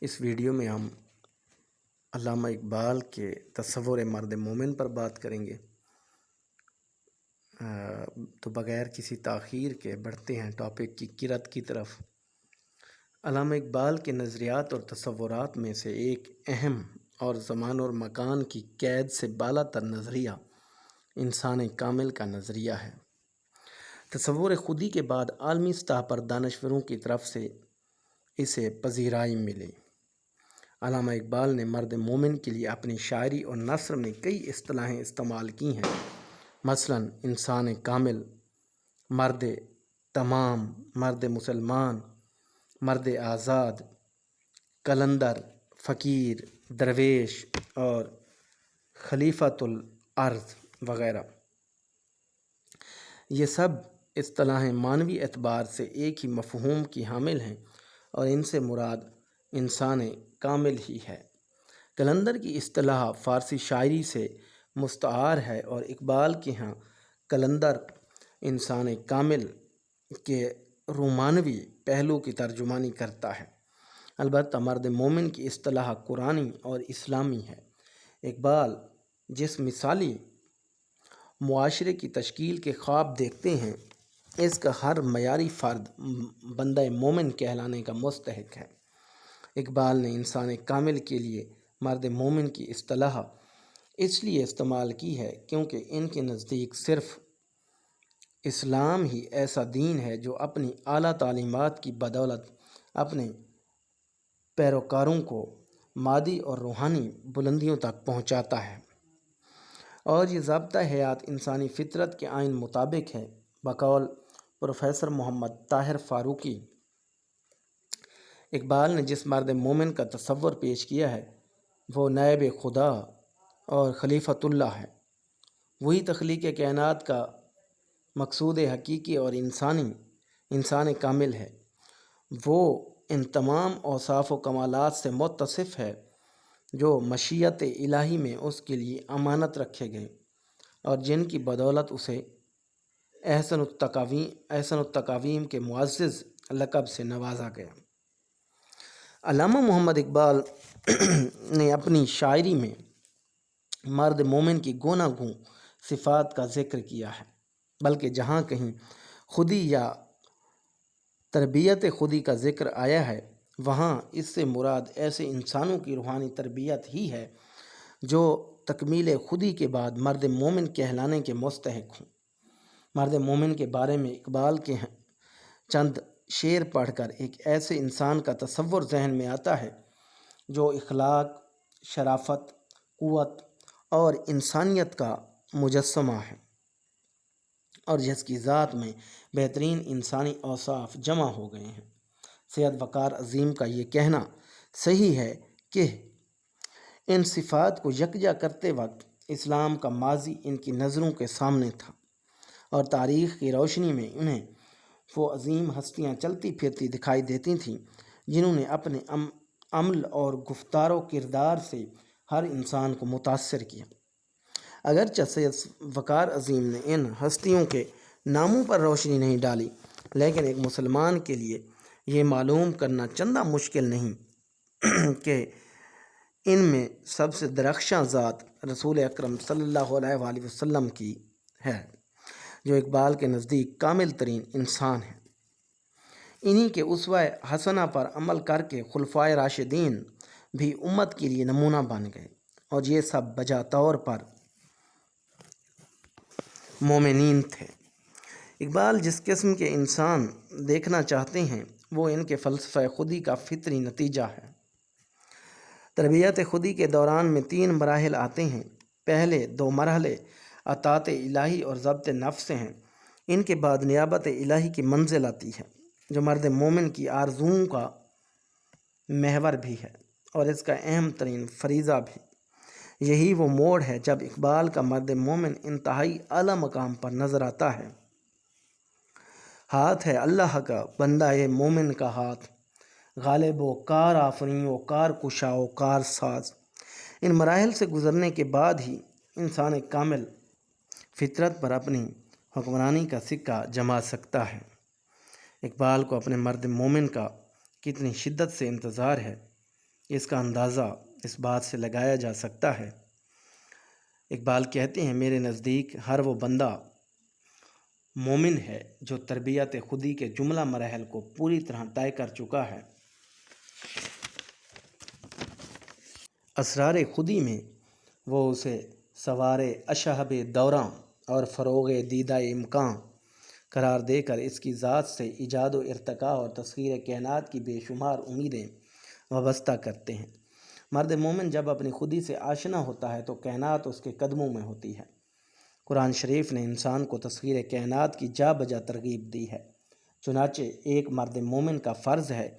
اس video میں ہم علامہ اقبال کے تصور مرد مومن پر بات کریں گے۔ تو بغیر کسی تاخیر کے بڑھتے ہیں ٹاپک کی قرت کی طرف۔ علامہ اقبال کے نظریات اور تصورات میں سے ایک اہم اور زمان اور مکان کی قید سے بالا تر نظریہ انسان کامل کا نظریہ ہے۔ تصور خودی کے بعد عالمی سطح پر دانشوروں کی طرف سے اسے پذیرائی ملی۔ علامہ اقبال نے مرد مومن کے لیے اپنی شاعری اور نثر میں کئی اصطلاحیں استعمال کی ہیں، مثلاً انسان کامل، مرد تمام، مرد مسلمان، مرد آزاد، قلندر، فقیر، درویش اور خلیفۃ الارض وغیرہ۔ یہ سب اصطلاحیں معنوی اعتبار سے ایک ہی مفہوم کی حامل ہیں اور ان سے مراد انسان کامل ہی ہے۔ قلندر کی اصطلاح فارسی شاعری سے مستعار ہے اور اقبال کے ہاں قلندر انسان کامل کے رومانوی پہلو کی ترجمانی کرتا ہے۔ البتہ مرد مومن کی اصطلاح قرآنی اور اسلامی ہے۔ اقبال جس مثالی معاشرے کی تشکیل کے خواب دیکھتے ہیں، اس کا ہر معیاری فرد بندہ مومن کہلانے کا مستحق ہے۔ اقبال نے انسان کامل کے لیے مرد مومن کی اصطلاح اس لیے استعمال کی ہے کیونکہ ان کے نزدیک صرف اسلام ہی ایسا دین ہے جو اپنی اعلیٰ تعلیمات کی بدولت اپنے پیروکاروں کو مادی اور روحانی بلندیوں تک پہنچاتا ہے، اور یہ ضابطہ حیات انسانی فطرت کے آئین مطابق ہے۔ بقول پروفیسر محمد طاہر فاروقی، اقبال نے جس مرد مومن کا تصور پیش کیا ہے وہ نائب خدا اور خلیفۃ اللہ ہے۔ وہی تخلیق کائنات کا مقصود حقیقی اور انسان کامل ہے۔ وہ ان تمام اوصاف و کمالات سے متصف ہے جو مشیت الہی میں اس کے لیے امانت رکھے گئے اور جن کی بدولت اسے احسن التقاویم کے معزز لقب سے نوازا گیا۔ علامہ محمد اقبال نے اپنی شاعری میں مرد مومن کی گوناگوں صفات کا ذکر کیا ہے، بلکہ جہاں کہیں خودی یا تربیت خودی کا ذکر آیا ہے وہاں اس سے مراد ایسے انسانوں کی روحانی تربیت ہی ہے جو تکمیل خودی کے بعد مرد مومن کہلانے کے مستحق ہوں۔ مرد مومن کے بارے میں اقبال کے چند شعر پڑھ کر ایک ایسے انسان کا تصور ذہن میں آتا ہے جو اخلاق، شرافت، قوت اور انسانیت کا مجسمہ ہے اور جس کی ذات میں بہترین انسانی اوصاف جمع ہو گئے ہیں۔ سید وقار عظیم کا یہ کہنا صحیح ہے کہ ان صفات کو یکجا کرتے وقت اسلام کا ماضی ان کی نظروں کے سامنے تھا اور تاریخ کی روشنی میں انہیں وہ عظیم ہستیاں چلتی پھرتی دکھائی دیتی تھیں جنہوں نے اپنے عمل اور گفتار و کردار سے ہر انسان کو متاثر کیا۔ اگرچہ سید وقار عظیم نے ان ہستیوں کے ناموں پر روشنی نہیں ڈالی، لیکن ایک مسلمان کے لیے یہ معلوم کرنا چندہ مشکل نہیں کہ ان میں سب سے درخشاں ذات رسول اکرم صلی اللہ علیہ وآلہ وسلم کی ہے، جو اقبال کے نزدیک کامل ترین انسان ہے۔ انہی کے اسوہ حسنہ پر عمل کر کے خلفائے راشدین بھی امت کے لیے نمونہ بن گئے اور یہ سب بجا طور پر مومنین تھے۔ اقبال جس قسم کے انسان دیکھنا چاہتے ہیں وہ ان کے فلسفہ خودی کا فطری نتیجہ ہے۔ تربیت خودی کے دوران میں 3 مراحل آتے ہیں۔ پہلے 2 مرحلے اطاعت الہی اور ضبط نفس ہیں۔ ان کے بعد نیابت الہی کی منزل آتی ہے جو مرد مومن کی آرزوؤں کا محور بھی ہے اور اس کا اہم ترین فریضہ بھی۔ یہی وہ موڑ ہے جب اقبال کا مرد مومن انتہائی اعلیٰ مقام پر نظر آتا ہے۔ ہاتھ ہے اللہ کا بندہ مومن کا ہاتھ، غالب و کار آفریں و کار کشا و کار ساز۔ ان مراحل سے گزرنے کے بعد ہی انسان کامل فطرت پر اپنی حکمرانی کا سکہ جما سکتا ہے۔ اقبال کو اپنے مرد مومن کا کتنی شدت سے انتظار ہے اس کا اندازہ اس بات سے لگایا جا سکتا ہے۔ اقبال کہتے ہیں، میرے نزدیک ہر وہ بندہ مومن ہے جو تربیت خودی کے جملہ مراحل کو پوری طرح طے کر چکا ہے۔ اسرار خودی میں وہ اسے سوار اشہب دوراں اور فروغ دیدہ امکان قرار دے کر اس کی ذات سے ایجاد و ارتقاء اور تسخیر کائنات کی بے شمار امیدیں وابستہ کرتے ہیں۔ مرد مومن جب اپنی خودی سے آشنا ہوتا ہے تو کائنات اس کے قدموں میں ہوتی ہے۔ قرآن شریف نے انسان کو تسخیر کائنات کی جا بجا ترغیب دی ہے۔ چنانچہ ایک مرد مومن کا فرض ہے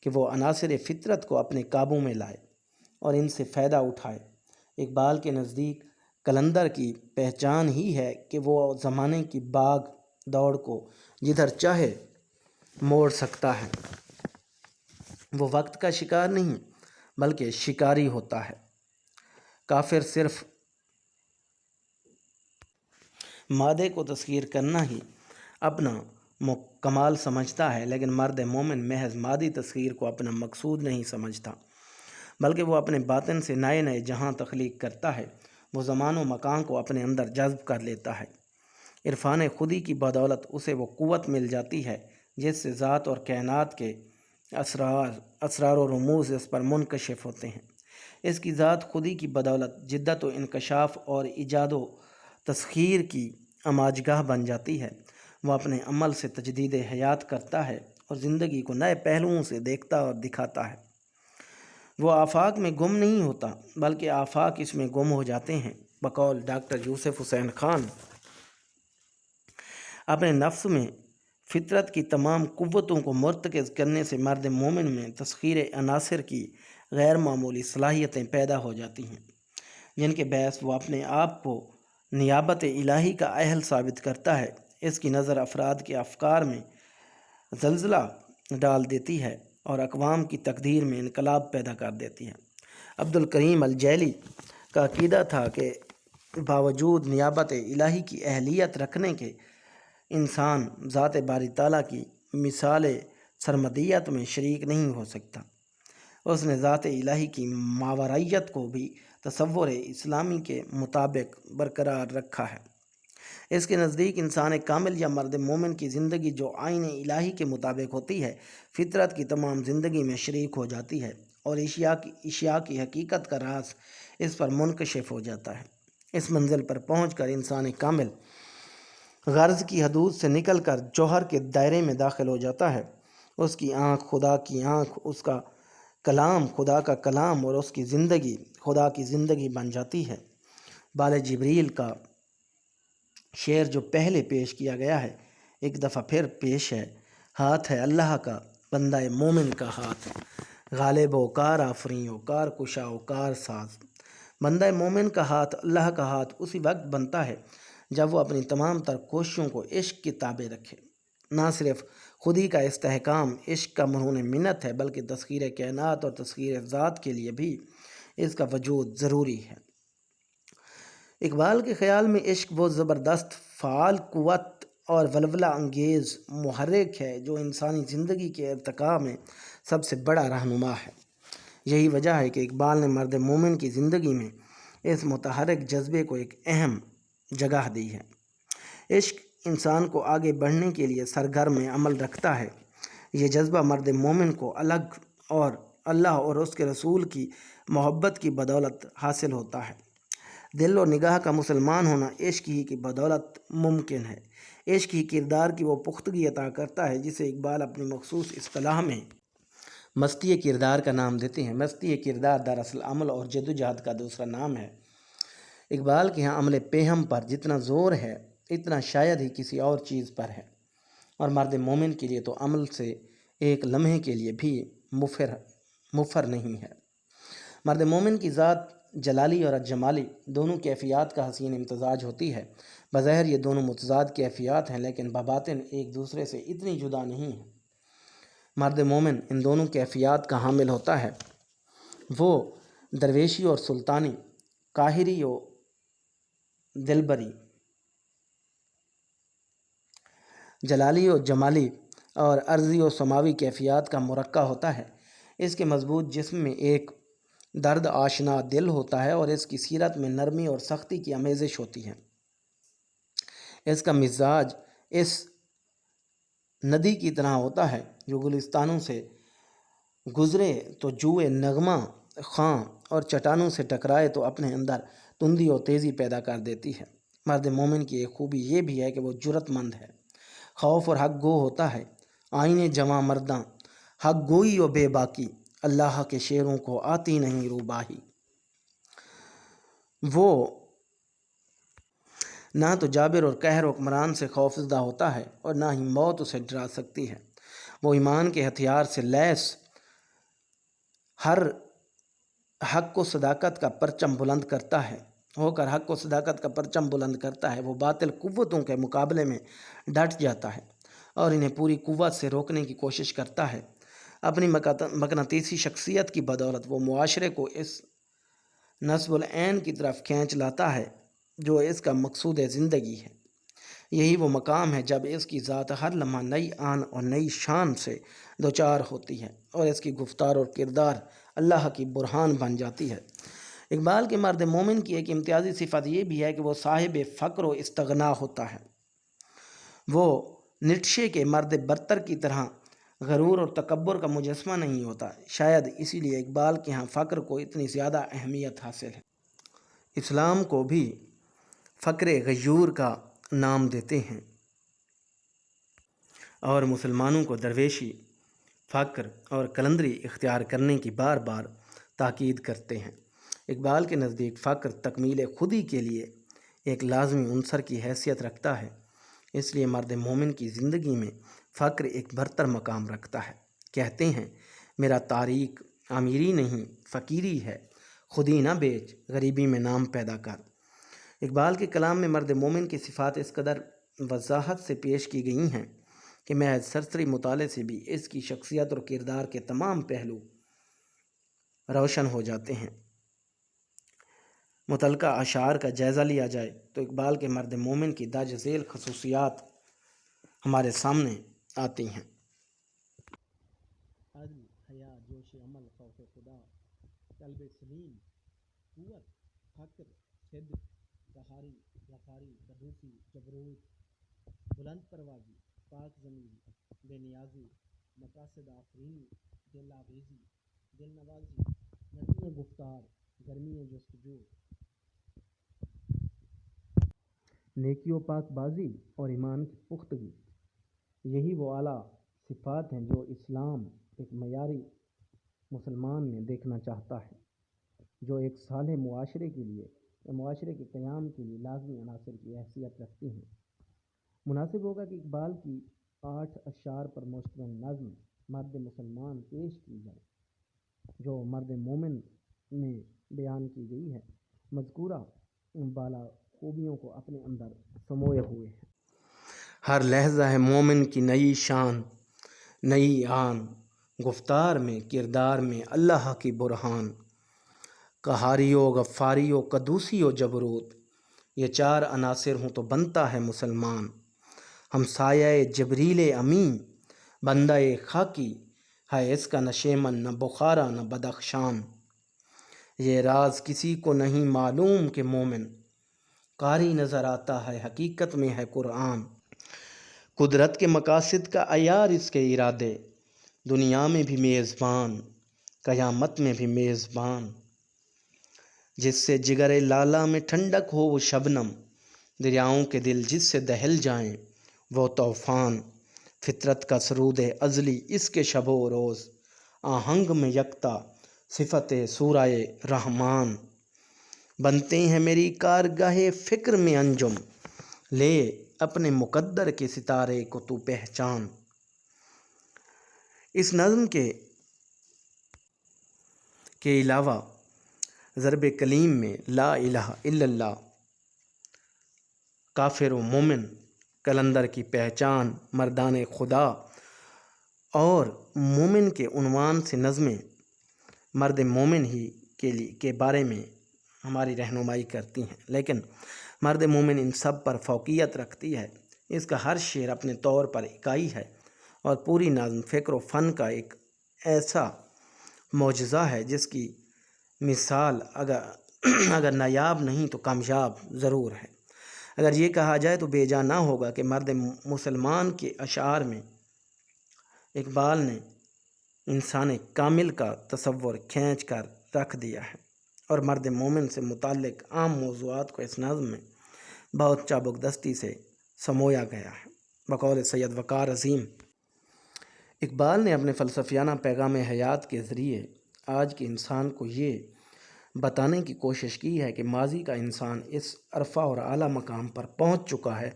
کہ وہ عناصر فطرت کو اپنے قابو میں لائے اور ان سے فائدہ اٹھائے۔ اقبال کے نزدیک قلندر کی پہچان ہی ہے کہ وہ زمانے کی باغ دوڑ کو جدھر چاہے موڑ سکتا ہے۔ وہ وقت کا شکار نہیں بلکہ شکاری ہوتا ہے۔ کافر صرف مادے کو تسخیر کرنا ہی اپنا کمال سمجھتا ہے، لیکن مرد مومن محض مادی تسخیر کو اپنا مقصود نہیں سمجھتا، بلکہ وہ اپنے باطن سے نئے نئے جہاں تخلیق کرتا ہے۔ وہ زمان و مکان کو اپنے اندر جذب کر لیتا ہے۔ عرفان خودی کی بدولت اسے وہ قوت مل جاتی ہے جس سے ذات اور کائنات کے اسرار و رموز اس پر منکشف ہوتے ہیں۔ اس کی ذات خودی کی بدولت جدت و انکشاف اور ایجاد و تسخیر کی اماجگاہ بن جاتی ہے۔ وہ اپنے عمل سے تجدید حیات کرتا ہے اور زندگی کو نئے پہلوؤں سے دیکھتا اور دکھاتا ہے۔ وہ آفاق میں گم نہیں ہوتا بلکہ آفاق اس میں گم ہو جاتے ہیں۔ بقول ڈاکٹر یوسف حسین خان، اپنے نفس میں فطرت کی تمام قوتوں کو مرتکز کرنے سے مرد مومن میں تسخیر عناصر کی غیر معمولی صلاحیتیں پیدا ہو جاتی ہیں، جن کے باعث وہ اپنے آپ کو نیابت الہی کا اہل ثابت کرتا ہے۔ اس کی نظر افراد کے افکار میں زلزلہ ڈال دیتی ہے اور اقوام کی تقدیر میں انقلاب پیدا کر دیتی ہے۔ عبد الکریم الجیلی کا عقیدہ تھا کہ باوجود نیابت الہی کی اہلیت رکھنے کے انسان ذات باری تعالیٰ کی مثال سرمدیت میں شریک نہیں ہو سکتا۔ اس نے ذات الہی کی ماوراءیت کو بھی تصور اسلامی کے مطابق برقرار رکھا ہے۔ اس کے نزدیک انسان کامل یا مرد مومن کی زندگی جو آئین الہی کے مطابق ہوتی ہے، فطرت کی تمام زندگی میں شریک ہو جاتی ہے اور اشیاء کی حقیقت کا راز اس پر منکشف ہو جاتا ہے۔ اس منزل پر پہنچ کر انسان کامل غرض کی حدود سے نکل کر جوہر کے دائرے میں داخل ہو جاتا ہے۔ اس کی آنکھ خدا کی آنکھ، اس کا کلام خدا کا کلام اور اس کی زندگی خدا کی زندگی بن جاتی ہے۔ بال جبریل کا شعر جو پہلے پیش کیا گیا ہے، ایک دفعہ پھر پیش ہے۔ ہاتھ ہے اللہ کا، بندہ مومن کا ہاتھ، غالب و کار آفریں و کار کشا و کار ساز۔ بندہ مومن کا ہاتھ، اللہ کا ہاتھ اسی وقت بنتا ہے جب وہ اپنی تمام تر کوششوں کو عشق کے تابع رکھے۔ نہ صرف خودی کا استحکام عشق کا مرہون منت ہے بلکہ تسخیر کائنات اور تسخیر ذات کے لیے بھی اس کا وجود ضروری ہے۔ اقبال کے خیال میں عشق وہ زبردست فعال قوت اور ولولہ انگیز محرک ہے جو انسانی زندگی کے ارتقاء میں سب سے بڑا رہنما ہے۔ یہی وجہ ہے کہ اقبال نے مرد مومن کی زندگی میں اس متحرک جذبے کو ایک اہم جگہ دی ہے۔ عشق انسان کو آگے بڑھنے کے لیے سرگرم عمل رکھتا ہے۔ یہ جذبہ مرد مومن کو اللہ اور اس کے رسول کی محبت کی بدولت حاصل ہوتا ہے۔ دل و نگاہ کا مسلمان ہونا عشق ہی کی بدولت ممکن ہے۔ عشق ہی کردار کی وہ پختگی عطا کرتا ہے جسے اقبال اپنی مخصوص اصطلاح میں مستی کردار کا نام دیتے ہیں۔ مستی کردار دراصل عمل اور جدوجہد کا دوسرا نام ہے۔ اقبال کے ہاں عمل پیہم پر جتنا زور ہے اتنا شاید ہی کسی اور چیز پر ہے، اور مرد مومن کے لیے تو عمل سے ایک لمحے کے لیے بھی مفر نہیں ہے۔ مرد مومن کی ذات جلالی اور جمالی دونوں کیفیات کا حسین امتزاج ہوتی ہے۔ بظاہر یہ دونوں متضاد کیفیات ہیں لیکن بباطن ایک دوسرے سے اتنی جدا نہیں ہیں۔ مرد مومن ان دونوں کیفیات کا حامل ہوتا ہے۔ وہ درویشی اور سلطانی، قاہری و دلبری، جلالی و جمالی اور ارضی و سماوی کیفیات کا مرقع ہوتا ہے۔ اس کے مضبوط جسم میں ایک درد آشنا دل ہوتا ہے اور اس کی سیرت میں نرمی اور سختی کی آمیزش ہوتی ہے۔ اس کا مزاج اس ندی کی طرح ہوتا ہے جو گلستانوں سے گزرے تو جوئے نغمہ خواں اور چٹانوں سے ٹکرائے تو اپنے اندر تندی اور تیزی پیدا کر دیتی ہے۔ مرد مومن کی ایک خوبی یہ بھی ہے کہ وہ جرت مند ہے، خوف اور حق گو ہوتا ہے۔ آئینے جواں مرداں حق گوئی و بے باکی، اللہ کے شیروں کو آتی نہیں روباہی۔ وہ نہ تو جابر اور قہر و حکمران سے خوفزدہ ہوتا ہے اور نہ ہی موت اسے ڈرا سکتی ہے۔ وہ ایمان کے ہتھیار سے لیس ہر حق و صداقت کا پرچم بلند کرتا ہے، حق و صداقت کا پرچم بلند کرتا ہے۔ وہ باطل قوتوں کے مقابلے میں ڈٹ جاتا ہے اور انہیں پوری قوت سے روکنے کی کوشش کرتا ہے۔ اپنی مقناطیسی شخصیت کی بدولت وہ معاشرے کو اس نصب العین کی طرف کھینچ لاتا ہے جو اس کا مقصود زندگی ہے۔ یہی وہ مقام ہے جب اس کی ذات ہر لمحہ نئی آن اور نئی شان سے دوچار ہوتی ہے اور اس کی گفتار اور کردار اللہ کی برہان بن جاتی ہے۔ اقبال کے مرد مومن کی ایک امتیازی صفت یہ بھی ہے کہ وہ صاحب فقر و استغنا ہوتا ہے۔ وہ نیٹشے کے مرد برتر کی طرح غرور اور تکبر کا مجسمہ نہیں ہوتا۔ شاید اسی لیے اقبال کے ہاں فقر کو اتنی زیادہ اہمیت حاصل ہے۔ اسلام کو بھی فقر غیور کا نام دیتے ہیں اور مسلمانوں کو درویشی، فقر اور قلندری اختیار کرنے کی بار بار تاکید کرتے ہیں۔ اقبال کے نزدیک فقر تکمیل خودی کے لیے ایک لازمی عنصر کی حیثیت رکھتا ہے، اس لیے مرد مومن کی زندگی میں فقر ایک برتر مقام رکھتا ہے۔ کہتے ہیں میرا تاریخ امیری نہیں فقیری ہے، خودی نہ بیچ غریبی میں نام پیدا کر۔ اقبال کے کلام میں مرد مومن کی صفات اس قدر وضاحت سے پیش کی گئی ہیں کہ محض سرسری مطالعے سے بھی اس کی شخصیت اور کردار کے تمام پہلو روشن ہو جاتے ہیں۔ متعلقہ اشعار کا جائزہ لیا جائے تو اقبال کے مرد مومن کی درج ذیل خصوصیات ہمارے سامنے آتی ہیں۔ عدل، حیا، جوش عمل، خوف خدا، قلب سلیم، قوت، فقر، صدق، قہاری، غفاری، قدوسی، جبروت، بلند پروازی، پاک ضمیری، بے نیازی، مقاصد آفرینی، دل آویزی، دل نوازی، نرمی گفتار، گرمی جستجو، نیکی و پاک بازی اور ایمان کی پختگی، یہی وہ اعلیٰ صفات ہیں جو اسلام ایک معیاری مسلمان میں دیکھنا چاہتا ہے، جو ایک صالح معاشرے کے لیے یا معاشرے کے قیام کے لیے لازمی عناصر کی حیثیت رکھتی ہیں۔ مناسب ہوگا کہ اقبال کی 8 اشعار پر مشتمل نظم مرد مسلمان پیش کی جائے جو مرد مومن میں بیان کی گئی ہے۔ مذکورہ بالا خوبیوں کو اپنے اندر سموئے ہوئے ہیں۔ ہر لحظہ ہے مومن کی نئی شان، نئی آن، گفتار میں کردار میں اللہ کی برہان، قہاری و غفاری و قدوسی و جبروت، یہ 4 عناصر ہوں تو بنتا ہے مسلمان۔ ہم سایہ جبریل امین، بندہ خاکی ہے اس کا نہ شیمن نہ بخارا نہ بدخشان، یہ راز کسی کو نہیں معلوم کہ مومن قاری نظر آتا ہے حقیقت میں ہے قرآن۔ قدرت کے مقاصد کا عیار اس کے ارادے، دنیا میں بھی میزبان قیامت میں بھی میزبان، جس سے جگر لالا میں ٹھنڈک ہو وہ شبنم، دریاؤں کے دل جس سے دہل جائیں وہ طوفان، فطرت کا سرود ازلی اس کے شب و روز، آہنگ میں یکتا صفت سورہ رحمان، بنتے ہیں میری کارگاہ فکر میں انجم، لے اپنے مقدر کے ستارے کو تو پہچان۔ اس نظم کے علاوہ ضرب کلیم میں لا الہ الا اللہ، کافر و مومن، قلندر کی پہچان، مردان خدا اور مومن کے عنوان سے نظمیں مرد مومن ہی کے بارے میں ہماری رہنمائی کرتی ہیں، لیکن مرد مومن ان سب پر فوقیت رکھتی ہے۔ اس کا ہر شعر اپنے طور پر اکائی ہے اور پوری نظم فکر و فن کا ایک ایسا معجزہ ہے جس کی مثال اگر نایاب نہیں تو کامیاب ضرور ہے۔ اگر یہ کہا جائے تو بے جا نہ ہوگا کہ مرد مسلمان کے اشعار میں اقبال نے انسان کامل کا تصور کھینچ کر رکھ دیا ہے، اور مرد مومن سے متعلق عام موضوعات کو اس نظم میں بہت چابک دستی سے سمویا گیا ہے۔ بقول سید وقار عظیم، اقبال نے اپنے فلسفیانہ پیغام حیات کے ذریعے آج کے انسان کو یہ بتانے کی کوشش کی ہے کہ ماضی کا انسان اس عرفہ اور اعلیٰ مقام پر پہنچ چکا ہے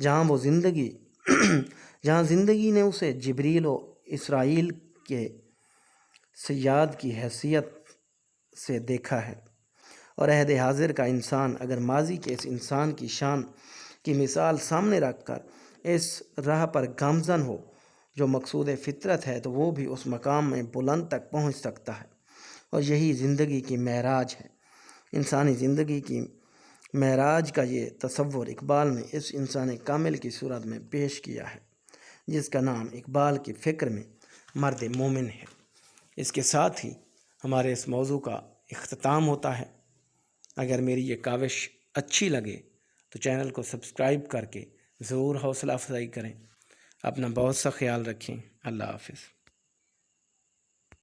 جہاں زندگی نے اسے جبریل و اسرائیل کے صیاد کی حیثیت سے دیکھا ہے، اور عہد حاضر کا انسان اگر ماضی کے اس انسان کی شان کی مثال سامنے رکھ کر اس راہ پر گامزن ہو جو مقصود فطرت ہے، تو وہ بھی اس مقام میں بلند تک پہنچ سکتا ہے، اور یہی زندگی کی معراج ہے۔ انسانی زندگی کی معراج کا یہ تصور اقبال نے اس انسان کامل کی صورت میں پیش کیا ہے، جس کا نام اقبال کی فکر میں مرد مومن ہے۔ اس کے ساتھ ہی ہمارے اس موضوع کا اختتام ہوتا ہے۔ اگر میری یہ کاوش اچھی لگے تو چینل کو سبسکرائب کر کے ضرور حوصلہ افزائی کریں۔ اپنا بہت سا خیال رکھیں۔ اللہ حافظ۔